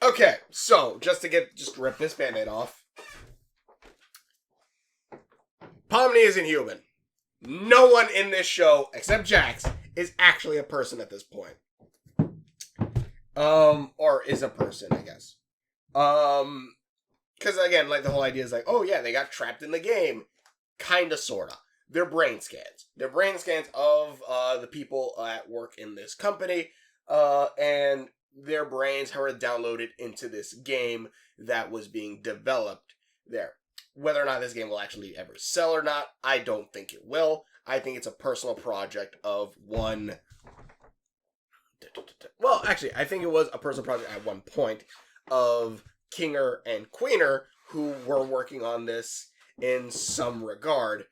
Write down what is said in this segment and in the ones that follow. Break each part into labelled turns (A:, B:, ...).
A: Okay, so just rip this band-aid off. Pomni isn't human. No one in this show, except JAX'S, is actually a person at this point. Or is a person, I guess. Because again, like the whole idea is like, oh yeah, they got trapped in the game. Kinda, sorta. They're brain scans. They're brain scans of the people at work in this company, and their brains were downloaded into this game that was being developed there. Whether or not this game will actually ever sell or not, I don't think it will. I think it's a personal project of one. Well, actually, I think it was a personal project at one point of Kinger and Queener, who were working on this in some regard.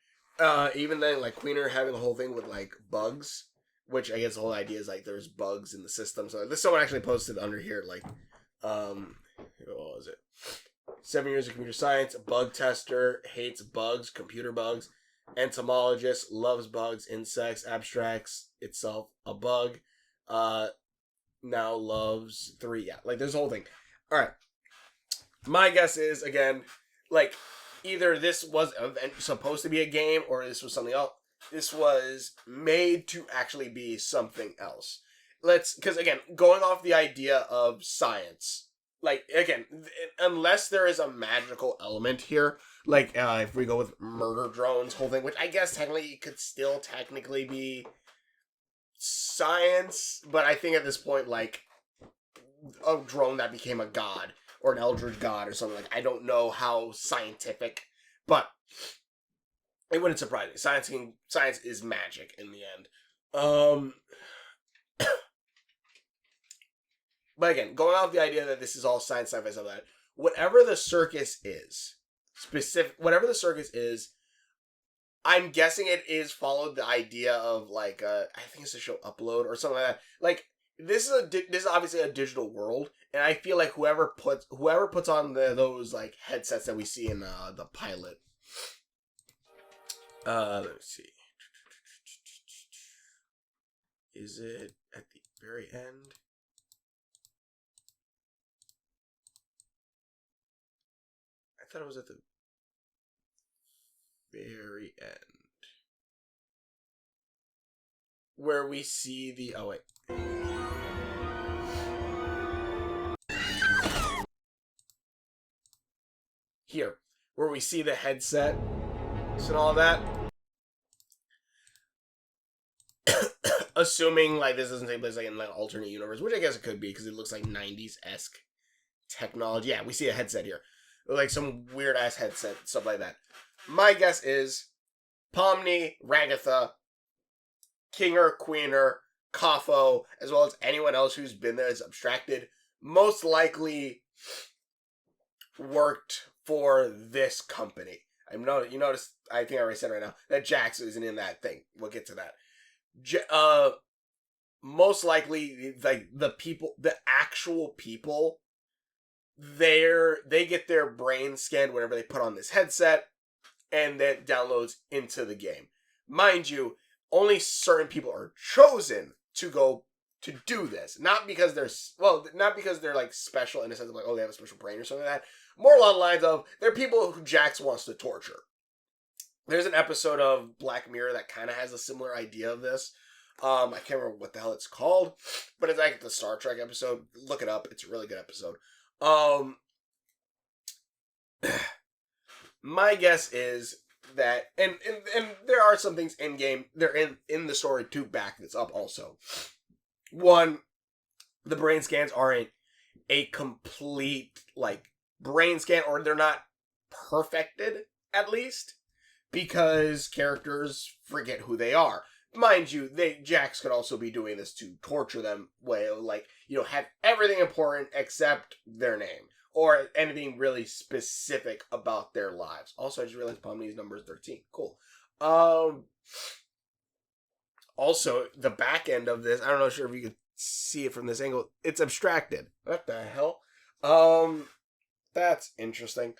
A: Even then, like, Queener having the whole thing with, like, bugs, which I guess the whole idea is, like, there's bugs in the system. So this someone actually posted under here, like, what was it? 7 years of computer science, bug tester, hates bugs, computer bugs, entomologist, loves bugs, insects, abstracts itself a bug, now loves 3, yeah, like, there's a whole thing. Alright. My guess is, again, like, either this was supposed to be a game or this was something else. This was made to actually be something else. Because again, going off the idea of science, like, again, unless there is a magical element here, like, if we go with murder drones, whole thing, which I guess technically could still technically be science, but I think at this point, like, a drone that became a god, or an eldritch god or something, like, I don't know how scientific, but it wouldn't surprise me. Science is magic in the end. But again, going off the idea that this is all science, sci-fi, stuff like that, whatever the circus is, I'm guessing it is followed the idea of, like, I think it's a show Upload or something like that. Like, this is obviously a digital world, and I feel like whoever puts on those, like, headsets that we see in the pilot. Let me see. Is it at the very end? I thought it was at the very end. Where we see the... Oh, wait. Here. Where we see the headset and all that. Assuming, like, this doesn't take place, like, in an alternate universe, which I guess it could be, because it looks like 90s-esque technology. Yeah, we see a headset here. Like, some weird-ass headset, stuff like that. My guess is Pomni, Ragatha, Kinger, Queener, Kafo, as well as anyone else who's been there as abstracted, most likely worked for this company. You notice, I think I already said right now, that JAX'S isn't in that thing. We'll get to that. Most likely, like, the actual people, they get their brain scanned whenever they put on this headset, and that downloads into the game. Mind you, only certain people are chosen to go to do this. Not because they're like special in the sense of, like, oh, they have a special brain or something like that. More along the lines of, they're people who JAX'S wants to torture. There's an episode of Black Mirror that kind of has a similar idea of this. I can't remember what the hell it's called, but it's like the Star Trek episode. Look it up. It's a really good episode. My guess is that, and there are some things in game, they're in the story to back this up also. One, the brain scans aren't a complete, like, brain scan, or they're not perfected, at least, because characters forget who they are. Mind you, JAX'S could also be doing this to torture them, like, have everything important except their name, or anything really specific about their lives. Also, I just realized Pomni's number is 13. Cool. Also, the back end of this, I don't know sure if you can see it from this angle, it's abstracted. What the hell? That's interesting.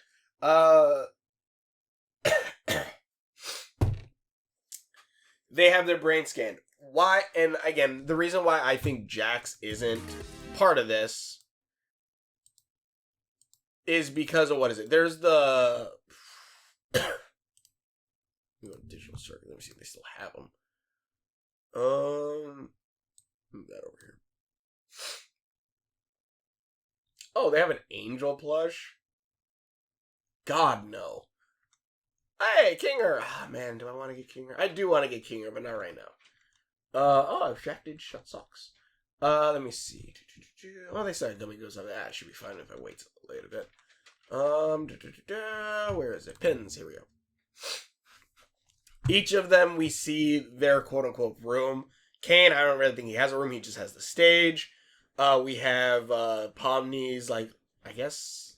A: They have their brain scanned. Why? And again, the reason why I think JAX'S isn't part of this is because of what is it? There's the digital circuit. Let me see if they still have them. Move that over here. Oh, they have an angel plush? God, no. Hey, Kinger! Ah, man, do I want to get Kinger? I do want to get Kinger, but not right now. Abstracted shut socks. Let me see. Oh, they said dummy goes on that. It should be fine if I wait a little bit. Where is it? Pins. Here we go. Each of them, we see their quote-unquote room. Kane, I don't really think he has a room. He just has the stage. We have Pomni's, like, I guess,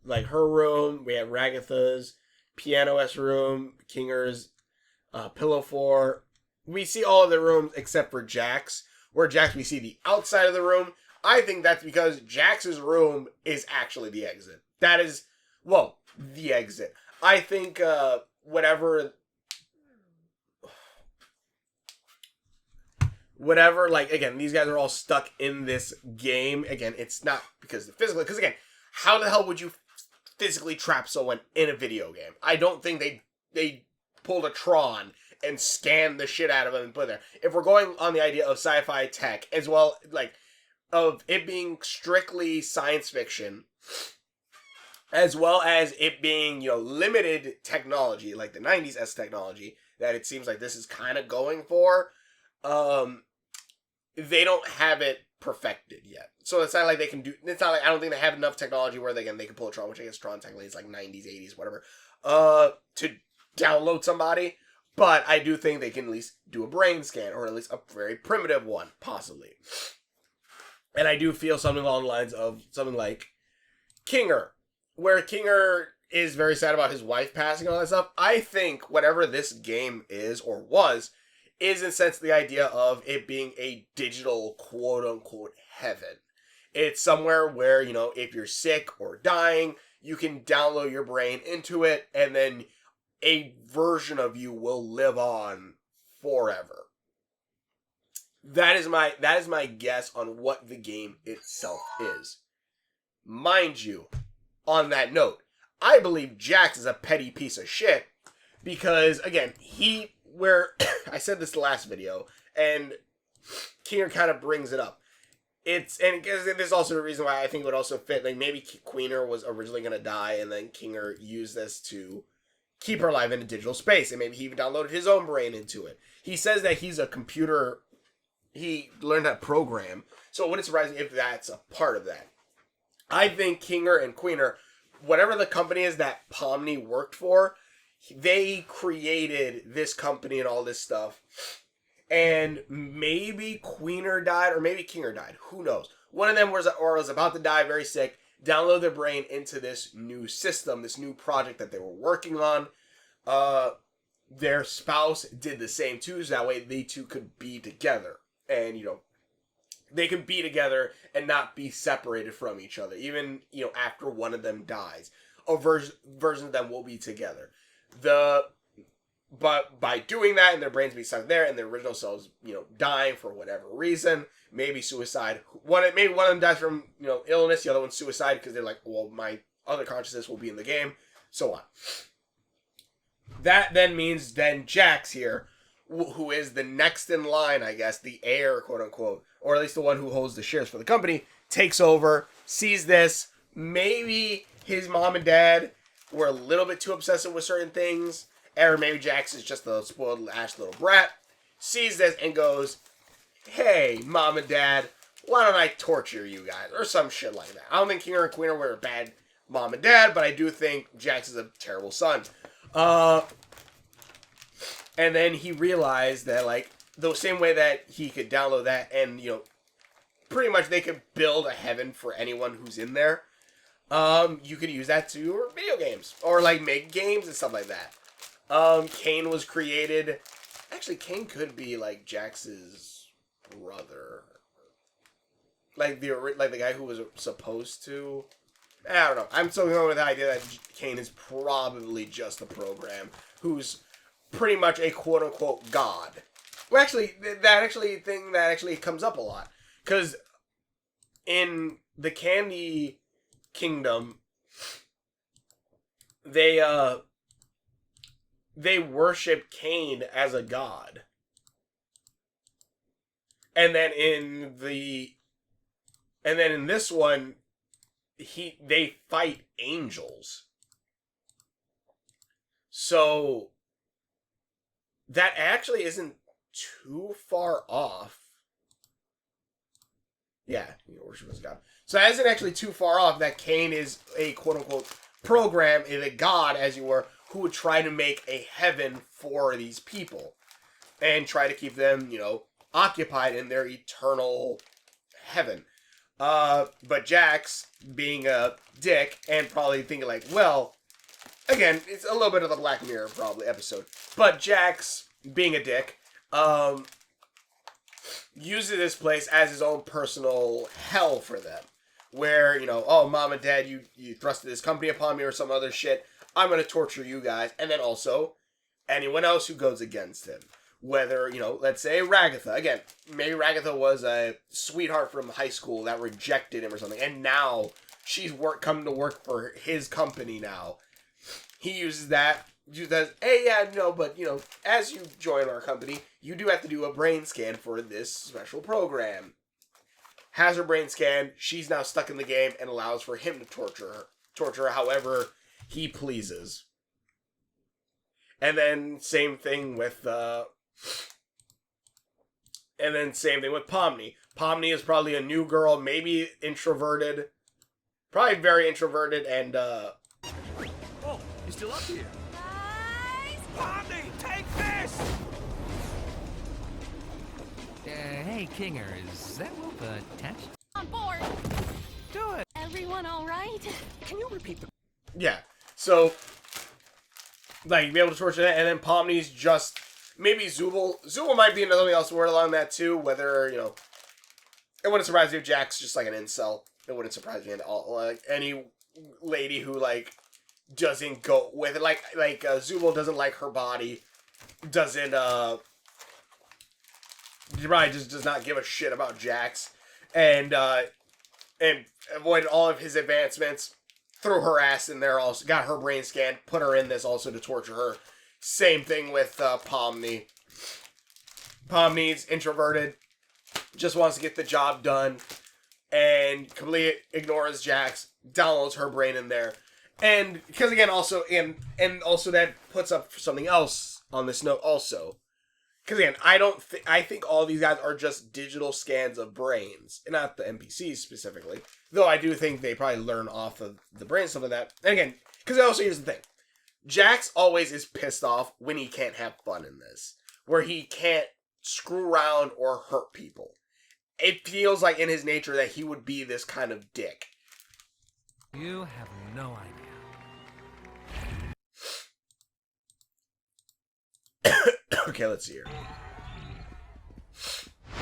A: like her room. We have Ragatha's Piano-S room. Kinger's Pillow 4. We see all of the rooms except for JAX'S. Where JAX'S, we see the outside of the room. I think that's because JAX'S room is actually the exit. That is, well, the exit. I think whatever, like, again, these guys are all stuck in this game. Again, it's not because of the physical, because again, how the hell would you physically trap someone in a video game? I don't think they pulled a Tron and scanned the shit out of them and put it there. If we're going on the idea of sci-fi tech, as well, like, of it being strictly science fiction, as well as it being, limited technology, like the 90s technology, that it seems like this is kind of going for, they don't have it perfected yet. So it's not like they can do, it's not like, I don't think they have enough technology where they can pull a Tron, which I guess Tron technically is like 90s, 80s, whatever, to download somebody. But I do think they can at least do a brain scan, or at least a very primitive one, possibly. And I do feel something along the lines of something like Kinger, where Kinger is very sad about his wife passing and all that stuff. I think whatever this game is, or was, is in a sense the idea of it being a digital quote-unquote heaven. It's somewhere where, if you're sick or dying, you can download your brain into it, and then a version of you will live on forever. That is my guess on what the game itself is. Mind you, on that note, I believe JAX'S is a petty piece of shit because, again, I said this last video, and Kinger kind of brings it up. And there's also a reason why I think it would also fit, like maybe Queener was originally going to die, and then Kinger used this to keep her alive in a digital space, and maybe he even downloaded his own brain into it. He says that he's a computer, he learned how to program, so it wouldn't surprise me if that's a part of that. I think Kinger and Queener, whatever the company is that Pomni worked for, they created this company and all this stuff, and maybe Queener died, or maybe Kinger died, who knows. One of them was about to die, very sick, download their brain into this new system, this new project that they were working on. Their spouse did the same too, so that way they two could be together. And, they could be together and not be separated from each other, even, after one of them dies. A version of them will be together. But by doing that, and their brains being stuck there, and their original selves, dying for whatever reason, maybe suicide. Maybe one of them dies from, illness, the other one's suicide, because they're like, well, my other consciousness will be in the game, so on. That then means JAX'S here, who is the next in line, I guess, the heir, quote unquote, or at least the one who holds the shares for the company, takes over, sees this. Maybe his mom and dad were a little bit too obsessive with certain things, or maybe JAX'S is just a spoiled ass little brat, sees this and goes, hey, mom and dad, why don't I torture you guys? Or some shit like that. I don't think Kinger and Queener were a bad mom and dad, but I do think JAX'S is a terrible son. And then he realized that, like, the same way that he could download that and, pretty much they could build a heaven for anyone who's in there. You could use that to video games, or, like, make games and stuff like that. Kane was created. Actually, Kane could be, like, JAX'S brother. Like the guy who was supposed to. I don't know. I'm still going with the idea that Kane is probably just a program who's pretty much a quote-unquote god. Well, actually, that actually comes up a lot. Because in the Candy Kingdom, they worship Cain as a god. And then in this one, they fight angels. So that actually isn't too far off. Yeah, worship as God. So that isn't actually too far off that Cain is a quote-unquote program, is a god, as you were, who would try to make a heaven for these people. And try to keep them, occupied in their eternal heaven. But Jax, being a dick, and probably thinking like, well, again, it's a little bit of the Black Mirror, probably, episode. But Jax, being a dick, uses this place as his own personal hell for them. Where, oh, mom and dad, you thrusted this company upon me or some other shit. I'm going to torture you guys. And then also, anyone else who goes against him. Whether, let's say Ragatha. Again, maybe Ragatha was a sweetheart from high school that rejected him or something. And now she's come to work for his company now. He uses that. Hey, yeah, no, but, as you join our company, you do have to do a brain scan for this special program. Has her brain scanned. She's now stuck in the game and allows for him to torture her however he pleases. And then same thing with Pomni. Pomni is probably a new girl, maybe introverted. Probably very introverted and
B: Oh, you're still up here.
C: Guys!
B: Pomni, take this!
D: Hey, Kinger, is that rope attached?
C: On board!
B: Do it!
C: Everyone alright?
B: Can you repeat the...
A: yeah. So, like, be able to torture that, and then Pomni's just... Maybe Zubul. Zubul might be another else word along that, too. Whether, it wouldn't surprise me if Jack's just, like, an incel. It wouldn't surprise me at all. Like, any lady who, like, doesn't go with it. Like Zubul doesn't like her body. Doesn't, probably just does not give a shit about Jax. And avoided all of his advancements. Threw her ass in there also. Got her brain scanned. Put her in this also to torture her. Same thing with Pomni. Pomni's introverted. Just wants to get the job done. And completely ignores Jax. Downloads her brain in there. And, because again, also, and also that puts up something else on this note also. Because again, I think all these guys are just digital scans of brains. And not the NPCs specifically. Though I do think they probably learn off of the brain, some of that. And again, because also here's the thing. Jax always is pissed off when he can't have fun in this. Where he can't screw around or hurt people. It feels like in his nature that he would be this kind of dick.
D: You have no idea.
A: Okay, let's see here.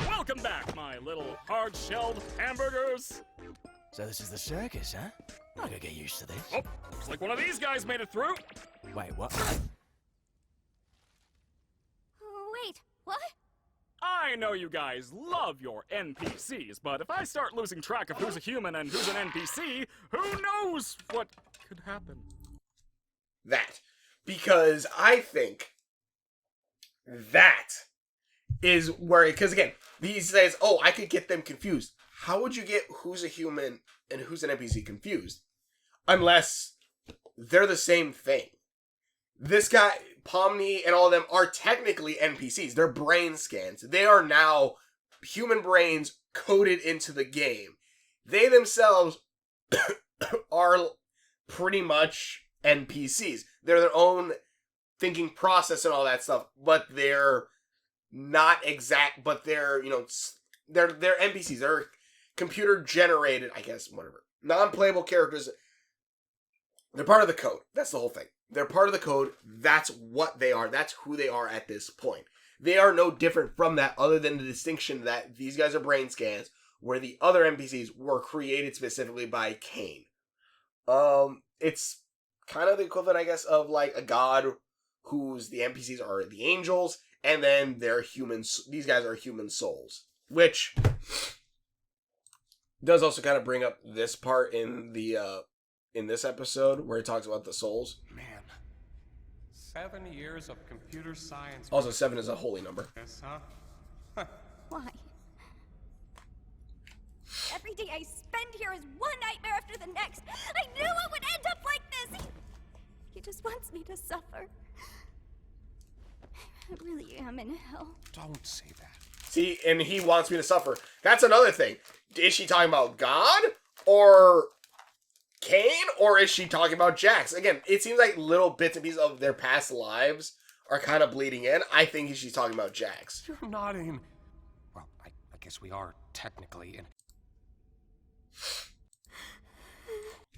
B: Welcome back, my little hard-shelled hamburgers!
E: So this is the circus, huh? I gotta get used to this.
B: Oh, looks like one of these guys made it through!
E: Wait, what?
C: Wait, what?
B: I know you guys love your NPCs, but if I start losing track of who's a human and who's an NPC, who knows what could happen?
A: That. Because I think that is where, because again, he says, oh, I could get them confused. How would you get who's a human and who's an NPC confused? Unless they're the same thing. This guy, Pomni and all of them are technically NPCs. They're brain scans. They are now human brains coded into the game. They themselves are pretty much NPCs. They're their own thinking process and all that stuff, but they're not exact, but they're, they're NPCs. They're computer generated, I guess, whatever. Non-playable characters. They're part of the code. That's the whole thing. They're part of the code. That's what they are. That's who they are at this point. They are no different from that other than the distinction that these guys are brain scans, where the other NPCs were created specifically by Cain. It's kind of the equivalent, I guess, of like a god whose the NPCs are the angels, and then they're humans. These guys are human souls, which does also kind of bring up this part in the in this episode where he talks about the souls.
F: Man. 7 years of computer science.
A: Also, 7 is a holy number.
F: Yes, huh?
C: Why? Every day I spend here is one nightmare after the next. I knew it would end up like this. He just wants me to suffer. I really am in hell.
F: Don't say that.
A: See, and he wants me to suffer. That's another thing. Is she talking about God or Cain, or is she talking about Jax? Again, it seems like little bits and pieces of their past lives are kind of bleeding in. I think she's talking about Jax.
F: You're not in. Well, I guess we are technically in.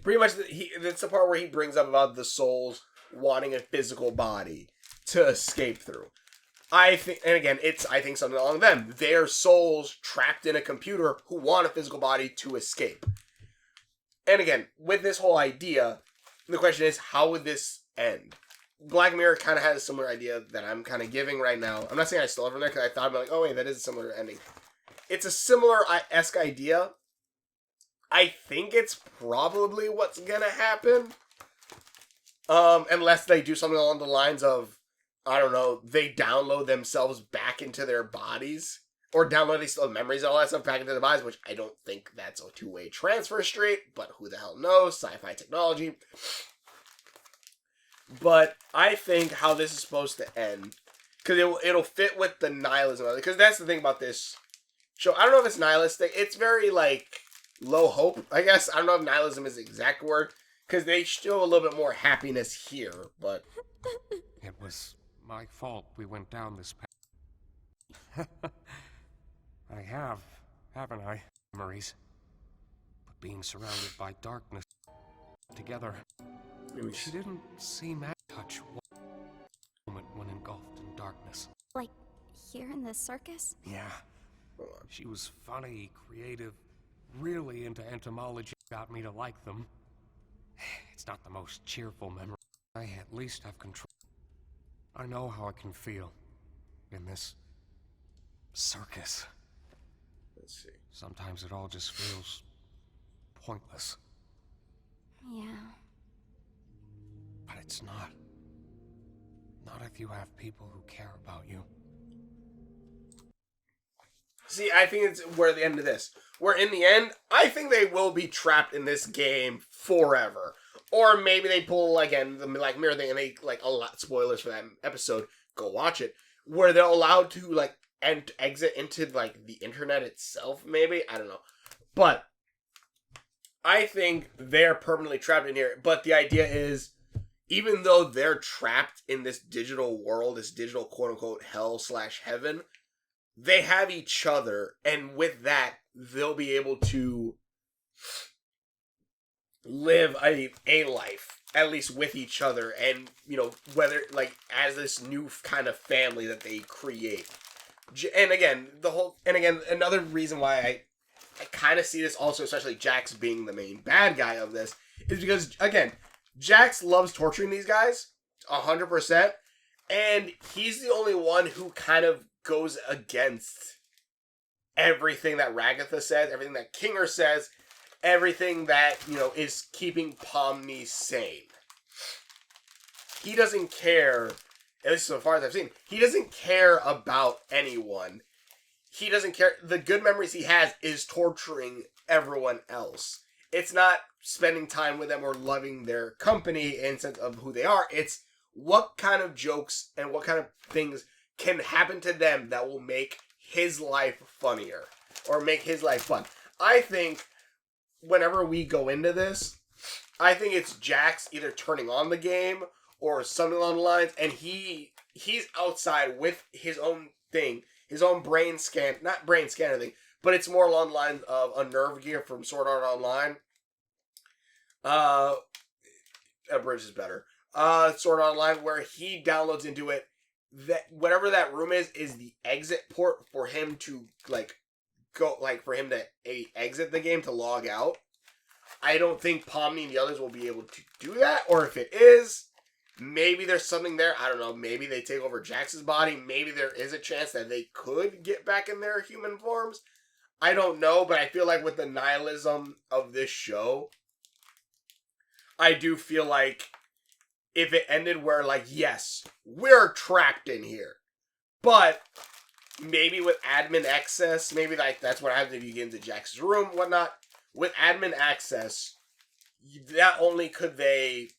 A: Pretty much, that's the part where he brings up about the souls wanting a physical body to escape through. I think, and again, I think something along them. They're souls trapped in a computer who want a physical body to escape. And again, with this whole idea, the question is, how would this end? Black Mirror kind of has a similar idea that I'm kind of giving right now. I'm not saying I stole it from there because I thought about like, oh wait, that is a similar ending. It's a similar-esque idea. I think it's probably what's gonna happen. Unless they do something along the lines of, I don't know, they download themselves back into their bodies. Or download these memories and all that stuff back into their bodies, which I don't think that's a two-way transfer straight, but who the hell knows? Sci-fi technology. But I think how this is supposed to end, because it'll fit with the nihilism of it, because that's the thing about this show. I don't know if it's nihilistic. It's very, like, low hope, I guess. I don't know if nihilism is the exact word, because they show a little bit more happiness here, but...
F: It was my fault we went down this path. I have, haven't I? Memories. But being surrounded by darkness together, she didn't seem at touch one moment when engulfed in darkness.
C: Like, here in the circus?
F: Yeah. She was funny, creative, really into entomology. Got me to like them. It's not the most cheerful memory. I at least have control. I know how I can feel in this circus.
A: Let's see.
F: Sometimes it all just feels pointless.
C: Yeah.
F: But it's not. Not if you have people who care about you.
A: See, I think it's where the end of this. Where in the end, I think they will be trapped in this game forever. Or maybe they pull, again, the Black Mirror thing, and they, like, a lot, spoilers for that episode, go watch it, where they're allowed to, like, exit into, like, the internet itself, maybe? I don't know. But I think they're permanently trapped in here. But the idea is, even though they're trapped in this digital world, this digital quote-unquote hell/heaven, they have each other, and with that, they'll be able to live a life, at least with each other, and, you know, whether, like, as this new kind of family that they create. And again, another reason why I kind of see this also, especially Jax being the main bad guy of this, is because, again, Jax loves torturing these guys, 100%, and he's the only one who kind of goes against everything that Ragatha says, everything that Kinger says, everything that, you know, is keeping Pomni sane. He doesn't care, at least so far as I've seen, he doesn't care about anyone. He doesn't care. The good memories he has is torturing everyone else. It's not spending time with them or loving their company in sense of who they are. It's what kind of jokes and what kind of things can happen to them that will make his life funnier or make his life fun. I think whenever we go into this, I think it's Jax either turning on the game or something along the lines, and he's outside with his own thing, his own not brain scanner thing, but it's more along the lines of a nerve gear from Sword Art Online. Abridged is better. Sword Art Online, where he downloads into it, that whatever that room is the exit port for him to, like, go, like, for him to exit the game to log out. I don't think Pomni and the others will be able to do that, or if it is, maybe there's something there. I don't know. Maybe they take over Jax's body. Maybe there is a chance that they could get back in their human forms. I don't know, but I feel like with the nihilism of this show, I do feel like if it ended where, like, yes, we're trapped in here, but maybe with admin access, maybe like that's what happens if you get into JAX'S room, whatnot. With admin access, not only could they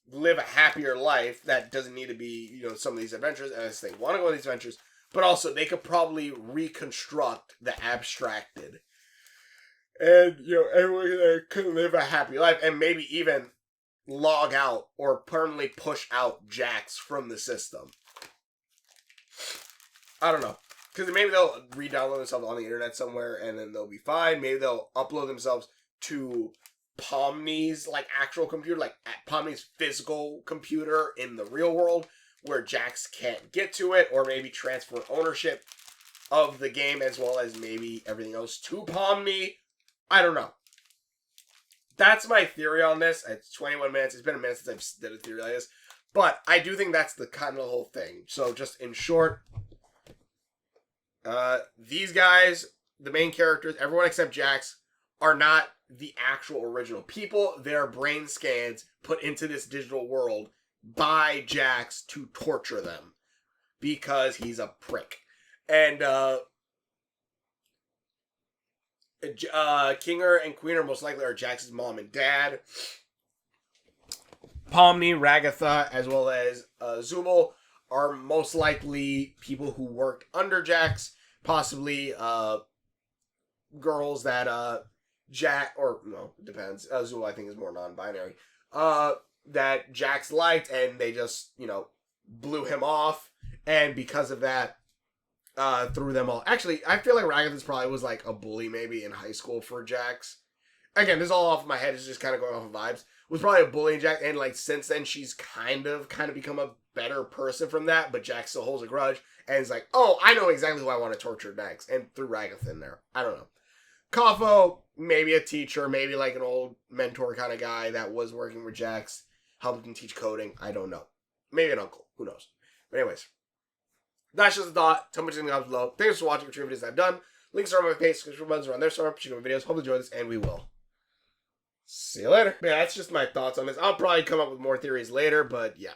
A: live a happier life that doesn't need to be, you know, some of these adventures as they want to go on these adventures, but also they could probably reconstruct the abstracted. And, you know, everyone could live a happy life and maybe even log out or permanently push out JAX'S from the system. I don't know. Because maybe they'll re-download themselves on the internet somewhere and then they'll be fine. Maybe they'll upload themselves to Pomni's, like, actual computer, like Pomni's physical computer in the real world where JAX'S can't get to it, or maybe transfer ownership of the game as well as maybe everything else to Pomni. I don't know. That's my theory on this. It's 21 minutes. It's been a minute since I've did a theory like this. But I do think that's the kind of the whole thing. So just in short, these guys, the main characters, everyone except JAX'S, are not the actual original people. They're brain scans put into this digital world by JAX'S to torture them because he's a prick. And Kinger and Queener most likely are JAX'S mom and dad. Pomni, Ragatha, as well as Zumel are most likely people who worked under JAX'S, possibly girls that or no, it depends. Zumel I think is more non-binary. That JAX'S liked, and they just, you know, blew him off, and because of that, threw them all. Actually, I feel like Ragatha probably was like a bully maybe in high school for JAX'S. Again, this is all off of my head. It's just kind of going off of vibes. Was probably a bully in JAX'S, and like since then she's kind of become a better person from that. But JAX'S still holds a grudge, and is like, oh, I know exactly who I want to torture next, and threw Ragatha in there. I don't know. Kafo, maybe a teacher, maybe like an old mentor kind of guy that was working with JAX'S, helped him teach coding. I don't know. Maybe an uncle. Who knows? But anyways, that's just a thought. Tell me what you think in the comments below. Thanks for watching the videos I've done. Links are on my page, subscription buttons are on their store. Check out my videos. Hope you enjoy this, and we will see you later. Yeah, that's just my thoughts on this. I'll probably come up with more theories later, but yeah.